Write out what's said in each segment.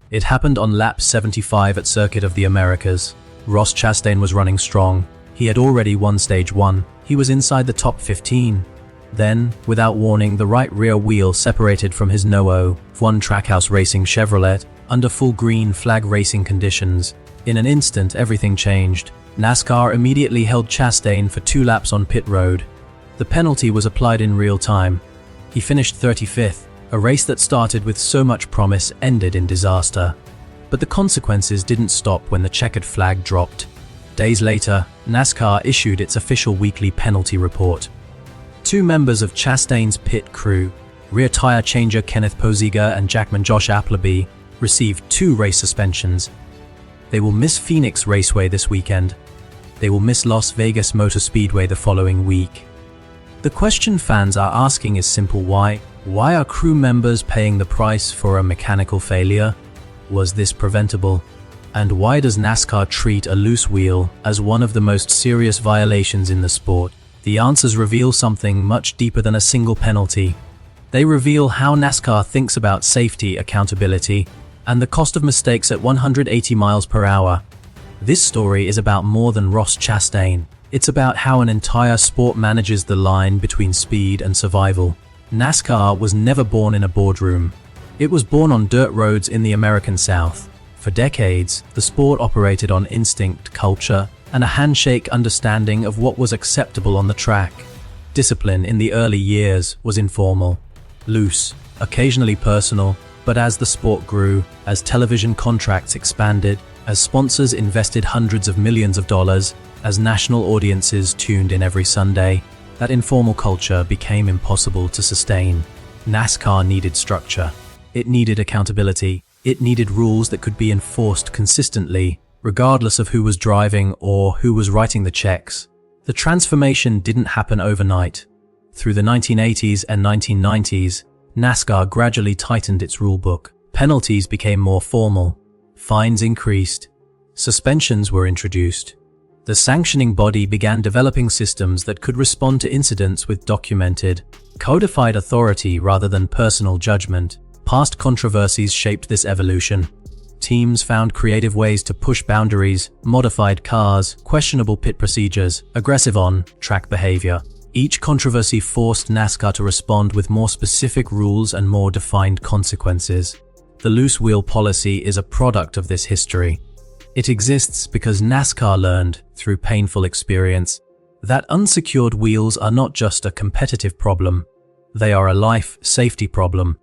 It happened on lap 75 at Circuit of the Americas. Ross Chastain was running strong. He had already won stage 1. He was inside the top 15. Then, without warning, the right rear wheel separated from his No. 1 Trackhouse Racing Chevrolet under full green flag racing conditions. In an instant, everything changed. Nascar immediately held Chastain for 2 laps on pit road. The penalty was applied in real time. He finished 35th. A race that started with so much promise ended in disaster. But the consequences didn't stop when the checkered flag dropped. Days later, NASCAR issued its official weekly penalty report. 2 members of Chastain's pit crew, rear tire changer Kenneth Pozega and jackman Josh Appleby, received 2 race suspensions. They will miss Phoenix Raceway this weekend. They will miss Las Vegas Motor Speedway the following week. The question fans are asking is simple: why? Why are crew members paying the price for a mechanical failure? Was this preventable? And why does NASCAR treat a loose wheel as one of the most serious violations in the sport? The answers reveal something much deeper than a single penalty. They reveal how NASCAR thinks about safety, accountability, and the cost of mistakes at 180 miles per hour. This story is about more than Ross Chastain. It's about how an entire sport manages the line between speed and survival. NASCAR was never born in a boardroom. It was born on dirt roads in the American South. For decades, the sport operated on instinct, culture, and a handshake understanding of what was acceptable on the track. Discipline in the early years was informal, loose, occasionally personal, but as the sport grew, as television contracts expanded, as sponsors invested hundreds of millions of dollars, as national audiences tuned in every Sunday, that informal culture became impossible to sustain. NASCAR needed structure. It needed accountability. It needed rules that could be enforced consistently, regardless of who was driving or who was writing the checks. The transformation didn't happen overnight. Through the 1980s and 1990s, NASCAR gradually tightened its rulebook. Penalties became more formal. Fines increased. Suspensions were introduced. The sanctioning body began developing systems that could respond to incidents with documented, codified authority rather than personal judgment. Past controversies shaped this evolution. Teams found creative ways to push boundaries, modified cars, questionable pit procedures, aggressive on-track behavior. Each controversy forced NASCAR to respond with more specific rules and more defined consequences. The loose wheel policy is a product of this history. It exists because NASCAR learned, through painful experience, that unsecured wheels are not just a competitive problem. They are a life safety problem.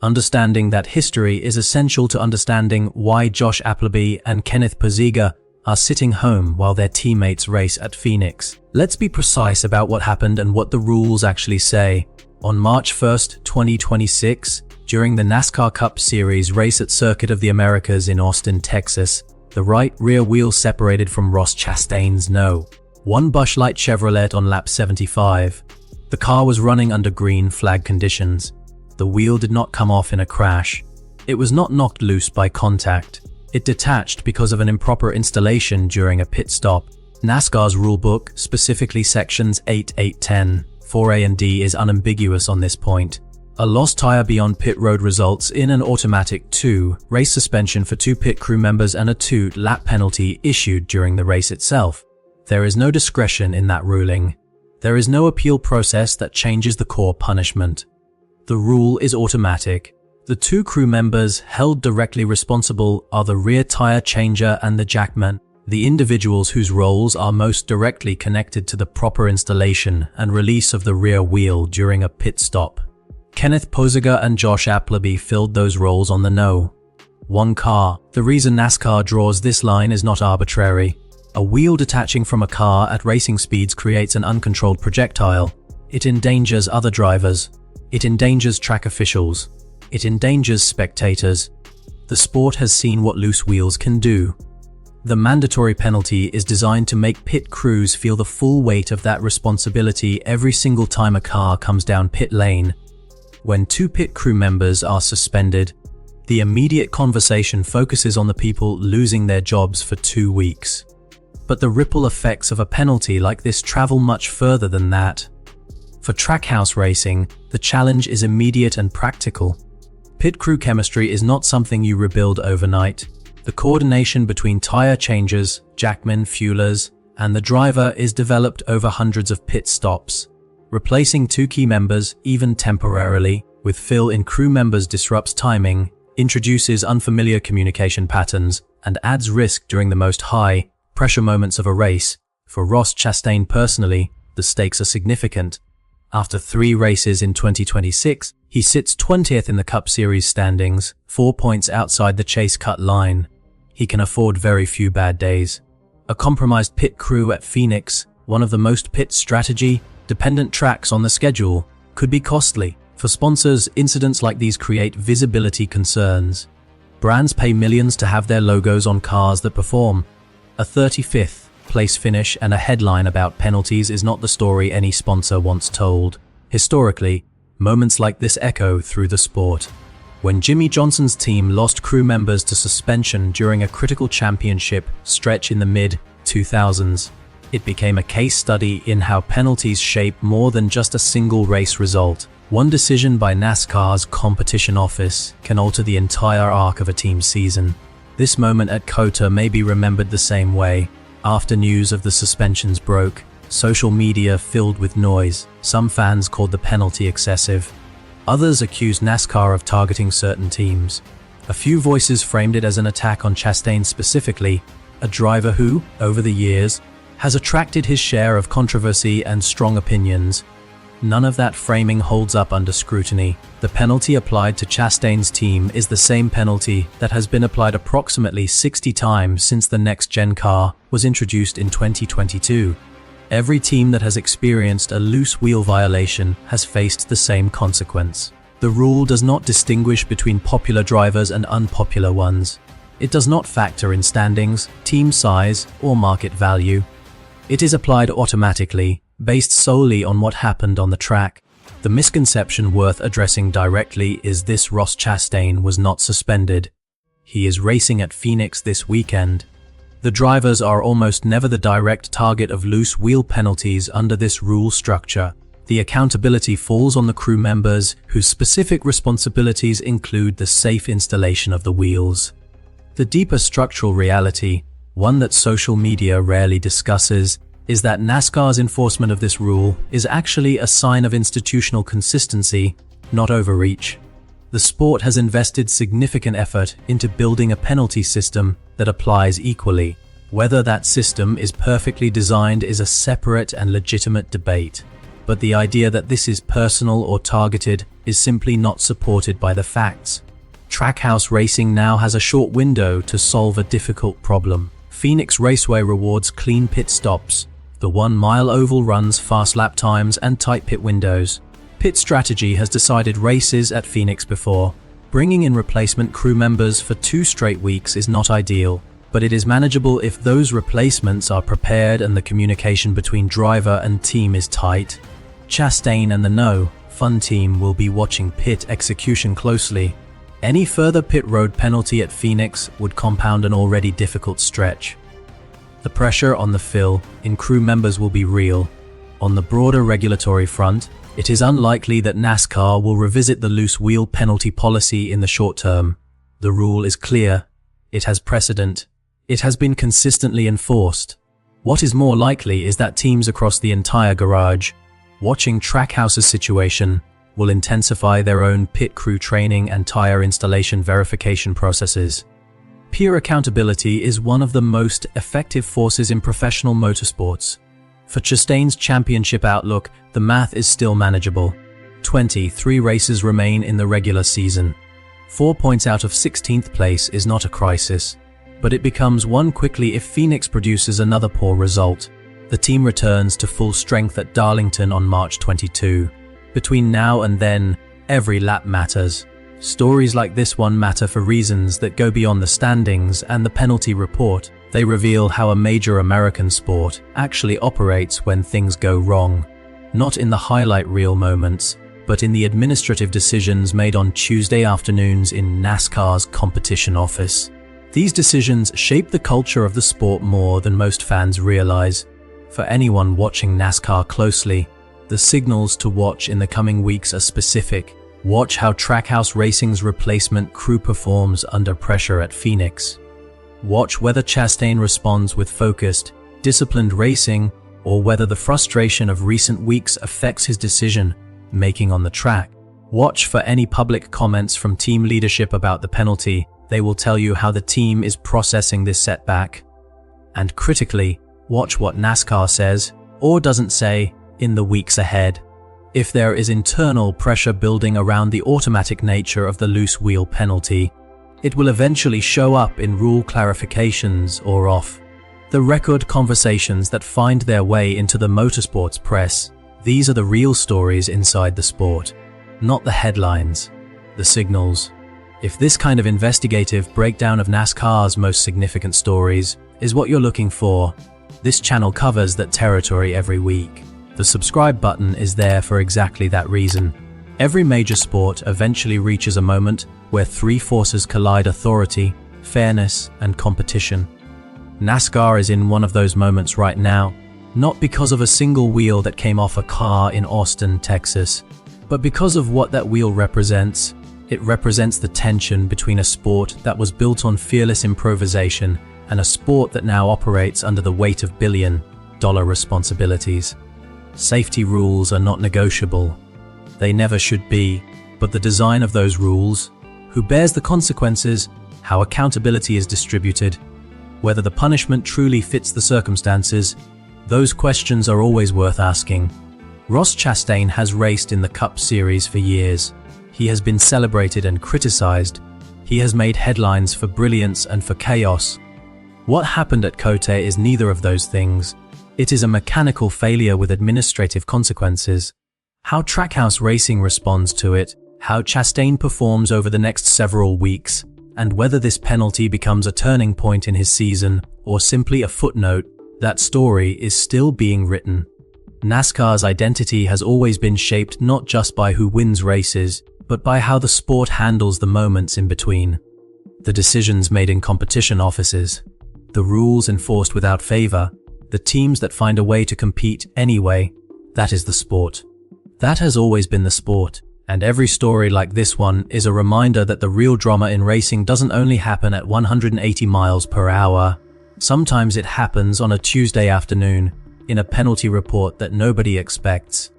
Understanding that history is essential to understanding why Josh Appleby and Kenneth Pozega are sitting home while their teammates race at Phoenix. Let's be precise about what happened and what the rules actually say. On March 1st, 2026, during the NASCAR Cup Series race at Circuit of the Americas in Austin, Texas, the right rear wheel separated from Ross Chastain's No. 1 Busch Light Chevrolet on lap 75. The car was running under green flag conditions. The wheel did not come off in a crash. It was not knocked loose by contact. It detached because of an improper installation during a pit stop. NASCAR's rulebook, specifically sections 8, 10, 4A and D, is unambiguous on this point. A lost tire beyond pit road results in an automatic 2-race suspension for 2 pit crew members and a 2-lap penalty issued during the race itself. There is no discretion in that ruling. There is no appeal process that changes the core punishment. The rule is automatic. The 2 crew members held directly responsible are the rear tire changer and the jackman, the individuals whose roles are most directly connected to the proper installation and release of the rear wheel during a pit stop. Kenneth Pozega and Josh Appleby filled those roles on the No. 1 car. The reason NASCAR draws this line is not arbitrary. A wheel detaching from a car at racing speeds creates an uncontrolled projectile. It endangers other drivers. It endangers track officials. It endangers spectators. The sport has seen what loose wheels can do. The mandatory penalty is designed to make pit crews feel the full weight of that responsibility every single time a car comes down pit lane. When 2 pit crew members are suspended, the immediate conversation focuses on the people losing their jobs for 2 weeks. But the ripple effects of a penalty like this travel much further than that. For trackhouse racing, the challenge is immediate and practical. Pit crew chemistry is not something you rebuild overnight. The coordination between tire changers, jackmen, fuelers, and the driver is developed over hundreds of pit stops. Replacing two key members, even temporarily, with fill-in crew members disrupts timing, introduces unfamiliar communication patterns, and adds risk during the most high-pressure moments of a race. For Ross Chastain personally, the stakes are significant. After 3 races in 2026, he sits 20th in the Cup Series standings, 4 points outside the chase cut line. He can afford very few bad days. A compromised pit crew at Phoenix, one of the most pit strategy-dependent tracks on the schedule, could be costly. For sponsors, incidents like these create visibility concerns. Brands pay millions to have their logos on cars that perform. A 35th place finish and a headline about penalties is not the story any sponsor wants told. Historically, moments like this echo through the sport. When Jimmy Johnson's team lost crew members to suspension during a critical championship stretch in the mid-2000s, it became a case study in how penalties shape more than just a single race result. One decision by NASCAR's competition office can alter the entire arc of a team's season. This moment at COTA may be remembered the same way. After news of the suspensions broke, social media filled with noise. Some fans called the penalty excessive. Others accused NASCAR of targeting certain teams. A few voices framed it as an attack on Chastain specifically, a driver who, over the years, has attracted his share of controversy and strong opinions. None of that framing holds up under scrutiny. The penalty applied to Chastain's team is the same penalty that has been applied approximately 60 times since the next-gen car was introduced in 2022. Every team that has experienced a loose wheel violation has faced the same consequence. The rule does not distinguish between popular drivers and unpopular ones. It does not factor in standings, team size, or market value. It is applied automatically, based solely on what happened on the track. The misconception worth addressing directly is this: Ross Chastain was not suspended. He is racing at Phoenix this weekend. The drivers are almost never the direct target of loose wheel penalties under this rule structure. The accountability falls on the crew members, whose specific responsibilities include the safe installation of the wheels. The deeper structural reality, one that social media rarely discusses, is that NASCAR's enforcement of this rule is actually a sign of institutional consistency, not overreach. The sport has invested significant effort into building a penalty system that applies equally. Whether that system is perfectly designed is a separate and legitimate debate, but the idea that this is personal or targeted is simply not supported by the facts. Trackhouse racing now has a short window to solve a difficult problem. Phoenix Raceway rewards clean pit stops. The 1-mile oval runs fast lap times and tight pit windows. Pit strategy has decided races at Phoenix before. Bringing in replacement crew members for 2 straight weeks is not ideal, but it is manageable if those replacements are prepared and the communication between driver and team is tight. Chastain and the No Fun team will be watching pit execution closely. Any further pit road penalty at Phoenix would compound an already difficult stretch. The pressure on the fill-in crew members will be real. On the broader regulatory front, it is unlikely that NASCAR will revisit the loose wheel penalty policy in the short term. The rule is clear. It has precedent. It has been consistently enforced. What is more likely is that teams across the entire garage, watching Trackhouse's situation, will intensify their own pit crew training and tire installation verification processes. Peer accountability is one of the most effective forces in professional motorsports. For Chastain's championship outlook, the math is still manageable. 23 races remain in the regular season. 4 points out of 16th place is not a crisis, but it becomes one quickly if Phoenix produces another poor result. The team returns to full strength at Darlington on March 22. Between now and then, every lap matters. Stories like this one matter for reasons that go beyond the standings and the penalty report. They reveal how a major American sport actually operates when things go wrong. Not in the highlight reel moments, but in the administrative decisions made on Tuesday afternoons in NASCAR's competition office. These decisions shape the culture of the sport more than most fans realize. For anyone watching NASCAR closely, the signals to watch in the coming weeks are specific. Watch how Trackhouse Racing's replacement crew performs under pressure at Phoenix. Watch whether Chastain responds with focused, disciplined racing, or whether the frustration of recent weeks affects his decision-making on the track. Watch for any public comments from team leadership about the penalty. They will tell you how the team is processing this setback. And critically, watch what NASCAR says, or doesn't say, in the weeks ahead. If there is internal pressure building around the automatic nature of the loose wheel penalty, it will eventually show up in rule clarifications or off-the-record conversations that find their way into the motorsports press. These are the real stories inside the sport, not the headlines, the signals. If this kind of investigative breakdown of NASCAR's most significant stories is what you're looking for, this channel covers that territory every week. The subscribe button is there for exactly that reason. Every major sport eventually reaches a moment where three forces collide: authority, fairness, and competition. NASCAR is in one of those moments right now, not because of a single wheel that came off a car in Austin, Texas, but because of what that wheel represents. It represents the tension between a sport that was built on fearless improvisation and a sport that now operates under the weight of billion-dollar responsibilities. Safety rules are not negotiable. They never should be, but the design of those rules, who bears the consequences, how accountability is distributed, whether the punishment truly fits the circumstances, those questions are always worth asking. Ross Chastain has raced in the Cup Series for years. He has been celebrated and criticized. He has made headlines for brilliance and for chaos. What happened at Cote is neither of those things. It is a mechanical failure with administrative consequences. How Trackhouse Racing responds to it, how Chastain performs over the next several weeks, and whether this penalty becomes a turning point in his season or simply a footnote, that story is still being written. NASCAR's identity has always been shaped not just by who wins races, but by how the sport handles the moments in between. The decisions made in competition offices, the rules enforced without favor, the teams that find a way to compete anyway. That is the sport. That has always been the sport, and every story like this one is a reminder that the real drama in racing doesn't only happen at 180 miles per hour. Sometimes it happens on a Tuesday afternoon, in a penalty report that nobody expects.